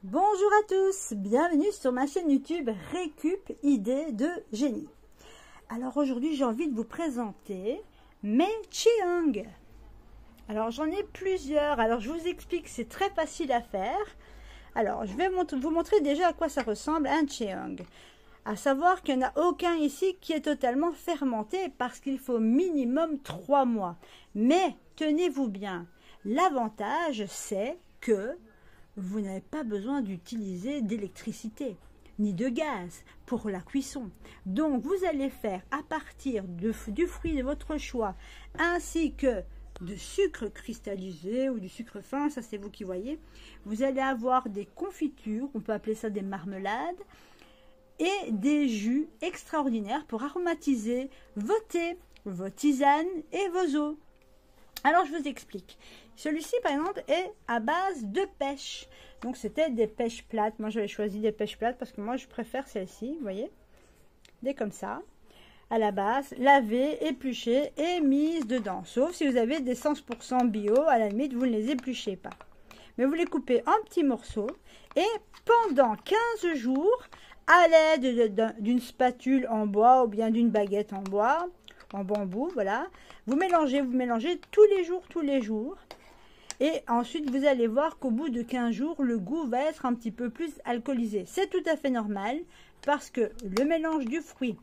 Bonjour à tous, bienvenue sur ma chaîne YouTube Récup Idées de Génie. Alors aujourd'hui j'ai envie de vous présenter mes Cheong. Alors j'en ai plusieurs, alors je vous explique, c'est très facile à faire. Alors je vais vous montrer déjà à quoi ça ressemble un Cheong. À savoir qu'il n'y en a aucun ici qui est totalement fermenté parce qu'il faut minimum 3 mois. Mais tenez-vous bien, l'avantage c'est que vous n'avez pas besoin d'utiliser d'électricité ni de gaz pour la cuisson. Donc, vous allez faire à partir du fruit de votre choix ainsi que de sucre cristallisé ou du sucre fin, ça c'est vous qui voyez. Vous allez avoir des confitures, on peut appeler ça des marmelades, et des jus extraordinaires pour aromatiser vos thés, vos tisanes et vos eaux. Alors, je vous explique. Celui-ci, par exemple, est à base de pêche. Donc, c'était des pêches plates. Moi, j'avais choisi des pêches plates parce que moi, je préfère celle-ci, vous voyez. Des comme ça. À la base, lavées, épluchées et mises dedans. Sauf si vous avez des 100% bio, à la limite, vous ne les épluchez pas. Mais vous les coupez en petits morceaux. Et pendant 15 jours, à l'aide d'une spatule en bois ou bien d'une baguette en bois, en bambou, voilà. Vous mélangez tous les jours. Et ensuite, vous allez voir qu'au bout de 15 jours, le goût va être un petit peu plus alcoolisé. C'est tout à fait normal parce que le mélange du fruit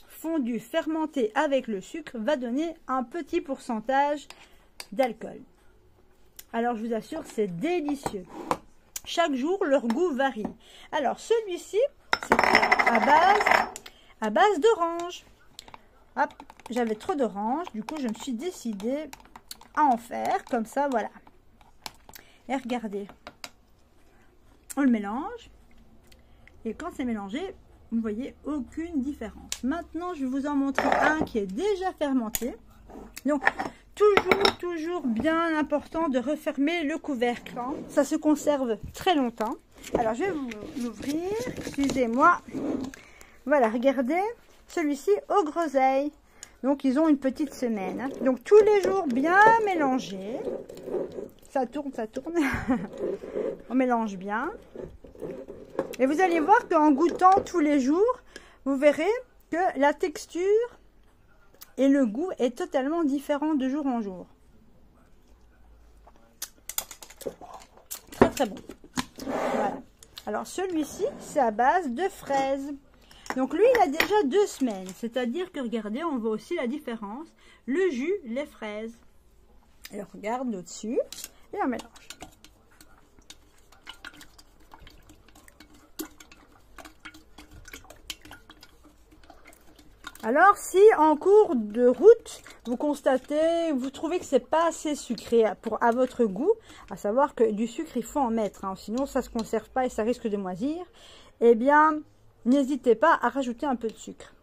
fondu, fermenté avec le sucre va donner un petit pourcentage d'alcool. Alors, je vous assure, c'est délicieux. Chaque jour, leur goût varie. Alors, celui-ci, c'est à base d'orange. Hop, j'avais trop d'orange, du coup je me suis décidée à en faire comme ça, voilà. Et regardez, on le mélange et quand c'est mélangé, vous ne voyez aucune différence. Maintenant, je vais vous en montrer un qui est déjà fermenté. Donc, toujours bien important de refermer le couvercle. Hein. Ça se conserve très longtemps. Alors, je vais vous l'ouvrir, excusez-moi. Voilà, regardez, celui-ci aux groseilles. Donc, ils ont une petite semaine. Hein. Donc, tous les jours, bien mélangé. Ça tourne. On mélange bien. Et vous allez voir qu'en goûtant tous les jours, vous verrez que la texture et le goût est totalement différent de jour en jour. Très bon. Voilà. Alors, celui-ci, c'est à base de fraises. Donc lui, il a déjà 2 semaines, c'est-à-dire que regardez, on voit aussi la différence. Le jus, les fraises. Et on regarde au-dessus et on mélange. Alors, si en cours de route, vous constatez, vous trouvez que c'est pas assez sucré à votre goût, à savoir que du sucre, il faut en mettre, hein, sinon ça se conserve pas et ça risque de moisir, eh bien, n'hésitez pas à rajouter un peu de sucre.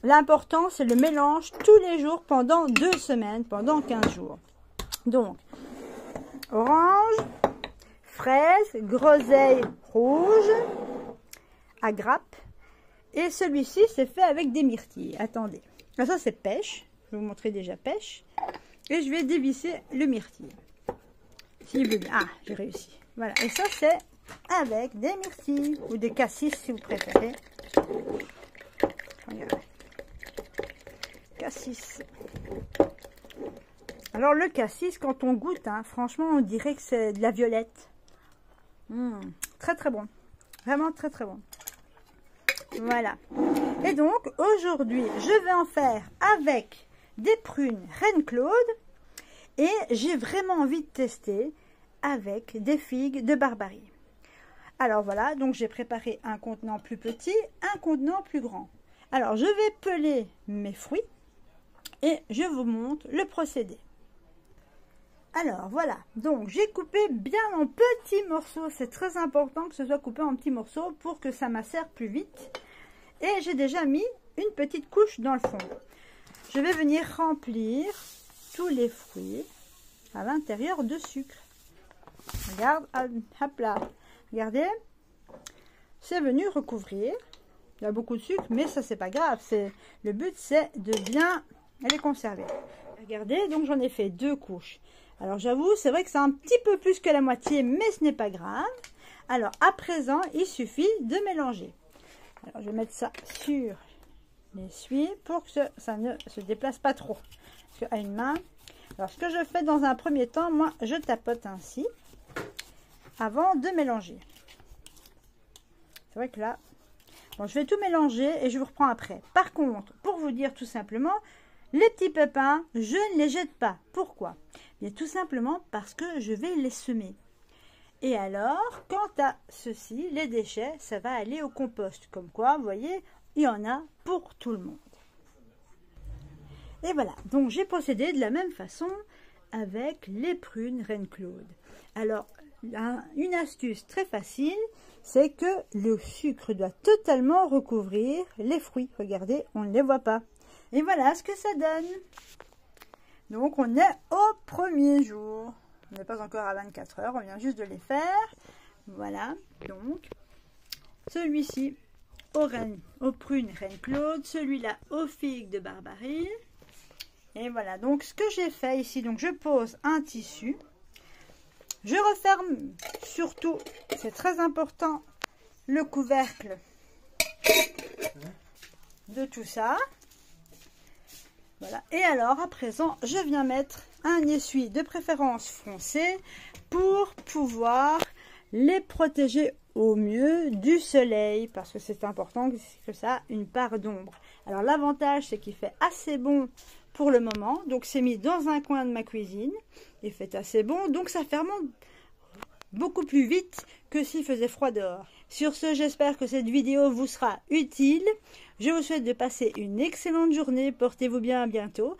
L'important, c'est le mélange tous les jours pendant 2 semaines, pendant 15 jours. Donc, orange, fraise, groseille rouge, à grappe. Et celui-ci, c'est fait avec des myrtilles. Attendez. Ça, c'est pêche. Je vais vous montrer déjà pêche. Et je vais dévisser le myrtille. S'il veut bien. Ah, j'ai réussi. Voilà. Et ça, c'est avec des myrtilles ou des cassis si vous préférez. Regardez. Cassis. Alors le cassis, quand on goûte, hein, franchement, on dirait que c'est de la violette. Très bon. Vraiment très bon. Voilà. Et donc, aujourd'hui, je vais en faire avec des prunes Reine Claude. Et j'ai vraiment envie de tester avec des figues de Barbarie. Alors voilà, donc j'ai préparé un contenant plus petit, un contenant plus grand. Alors je vais peler mes fruits et je vous montre le procédé. Alors voilà, donc j'ai coupé bien en petits morceaux. C'est très important que ce soit coupé en petits morceaux pour que ça macère plus vite. Et j'ai déjà mis une petite couche dans le fond. Je vais venir remplir tous les fruits à l'intérieur de sucre. Regarde, hop là. Regardez, c'est venu recouvrir. Il y a beaucoup de sucre, mais ça, c'est pas grave. Le but, c'est de bien les conserver. Regardez, donc j'en ai fait 2 couches. Alors, j'avoue, c'est vrai que c'est un petit peu plus que la moitié, mais ce n'est pas grave. Alors, à présent, il suffit de mélanger. Alors, je vais mettre ça sur l'essuie pour que ça ne se déplace pas trop. Parce qu'à une main... Alors, ce que je fais dans un premier temps, moi, je tapote ainsi avant de mélanger. C'est vrai que là... Bon, je vais tout mélanger et je vous reprends après. Par contre, pour vous dire tout simplement, les petits pépins, je ne les jette pas. Pourquoi? Bien, tout simplement parce que je vais les semer. Et alors, quant à ceci, les déchets, ça va aller au compost. Comme quoi, vous voyez, il y en a pour tout le monde. Et voilà, donc j'ai procédé de la même façon avec les prunes Reine Claude. Alors, une astuce très facile, c'est que le sucre doit totalement recouvrir les fruits. Regardez, on ne les voit pas. Et voilà ce que ça donne. Donc, on est au premier jour. On n'est pas encore à 24 heures, on vient juste de les faire. Voilà, donc, celui-ci aux prunes Reine Claude, celui-là aux figues de Barbarie. Et voilà, donc ce que j'ai fait ici, donc je pose un tissu. Je referme surtout, c'est très important, le couvercle de tout ça. Voilà, et alors à présent, je viens mettre un essuie de préférence foncé pour pouvoir les protéger au mieux du soleil, parce que c'est important que ça ait une part d'ombre. Alors l'avantage, c'est qu'il fait assez bon pour le moment, donc c'est mis dans un coin de ma cuisine, il fait assez bon, donc ça fermente beaucoup plus vite que s'il faisait froid dehors. Sur ce, j'espère que cette vidéo vous sera utile. Je vous souhaite de passer une excellente journée, portez-vous bien, à bientôt.